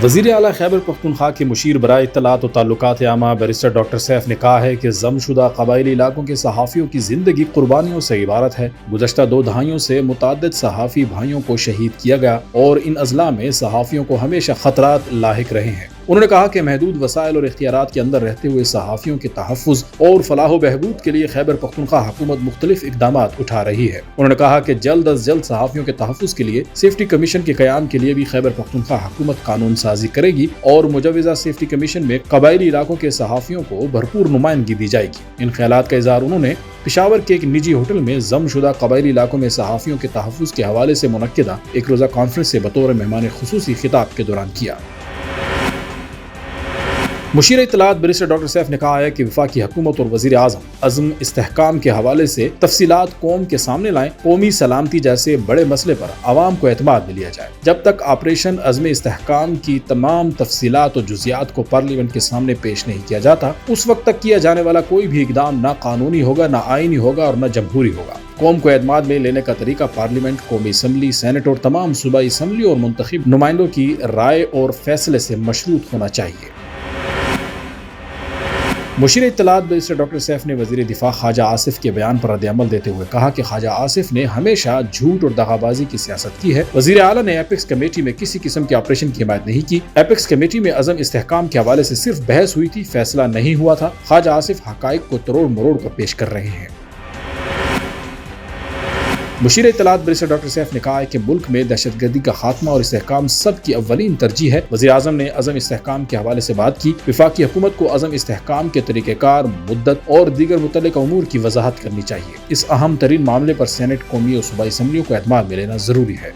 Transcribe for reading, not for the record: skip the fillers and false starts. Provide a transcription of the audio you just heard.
وزیر اعلیٰ خیبر پختونخوا کے مشیر برائے اطلاعات و تعلقات عامہ بیرسٹر ڈاکٹر سیف نے کہا ہے کہ ضم شدہ قبائلی علاقوں کے صحافیوں کی زندگی قربانیوں سے عبارت ہے۔ گزشتہ 2 دہائیوں سے متعدد صحافی بھائیوں کو شہید کیا گیا اور ان اضلاع میں صحافیوں کو ہمیشہ خطرات لاحق رہے ہیں۔ انہوں نے کہا کہ محدود وسائل اور اختیارات کے اندر رہتے ہوئے صحافیوں کے تحفظ اور فلاح و بہبود کے لیے خیبر پختونخوا حکومت مختلف اقدامات اٹھا رہی ہے۔ انہوں نے کہا کہ جلد از جلد صحافیوں کے تحفظ کے لیے سیفٹی کمیشن کے قیام کے لیے بھی خیبر پختونخوا حکومت قانون سازی کرے گی اور مجوزہ سیفٹی کمیشن میں قبائلی علاقوں کے صحافیوں کو بھرپور نمائندگی دی جائے گی۔ ان خیالات کا اظہار انہوں نے پشاور کے ایک نجی ہوٹل میں ضم شدہ قبائلی علاقوں میں صحافیوں کے تحفظ کے حوالے سے منعقدہ ایک روزہ کانفرنس سے بطور مہمان خصوصی خطاب کے دوران کیا۔ مشیر اطلاعات بیرسٹر ڈاکٹر سیف نے کہا ہے کہ وفاقی حکومت اور وزیر اعظم عزم استحکام کے حوالے سے تفصیلات قوم کے سامنے لائیں۔ قومی سلامتی جیسے بڑے مسئلے پر عوام کو اعتماد میں لیا جائے۔ جب تک آپریشن عزم استحکام کی تمام تفصیلات اور جزیات کو پارلیمنٹ کے سامنے پیش نہیں کیا جاتا، اس وقت تک کیا جانے والا کوئی بھی اقدام نہ قانونی ہوگا، نہ آئینی ہوگا اور نہ جمہوری ہوگا۔ قوم کو اعتماد میں لینے کا طریقہ پارلیمنٹ، قومی اسمبلی، سینٹ اور تمام صوبائی اسمبلی اور منتخب نمائندوں کی رائے اور فیصلے سے مشروط ہونا چاہیے۔ مشیر اطلاعات بیرسٹر ڈاکٹر سیف نے وزیر دفاع خواجہ آصف کے بیان پر رد عمل دیتے ہوئے کہا کہ خواجہ آصف نے ہمیشہ جھوٹ اور دغا بازی کی سیاست کی ہے۔ وزیر اعلیٰ نے ایپیکس کمیٹی میں کسی قسم کے آپریشن کی حمایت نہیں کی۔ ایپیکس کمیٹی میں عزم استحکام کے حوالے سے صرف بحث ہوئی تھی، فیصلہ نہیں ہوا تھا۔ خواجہ آصف حقائق کو تروڑ مروڑ کر پیش کر رہے ہیں۔ مشیر اطلاعات بیرسٹر ڈاکٹر سیف نے کہا ہے کہ ملک میں دہشت گردی کا خاتمہ اور استحکام سب کی اولین ترجیح ہے۔ وزیر اعظم نے عزم استحکام کے حوالے سے بات کی۔ وفاقی حکومت کو عزم استحکام کے طریقہ کار، مدت اور دیگر متعلقہ امور کی وضاحت کرنی چاہیے۔ اس اہم ترین معاملے پر سینٹ، قومی اور صوبائی اسمبلیوں کو اعتماد میں لینا ضروری ہے۔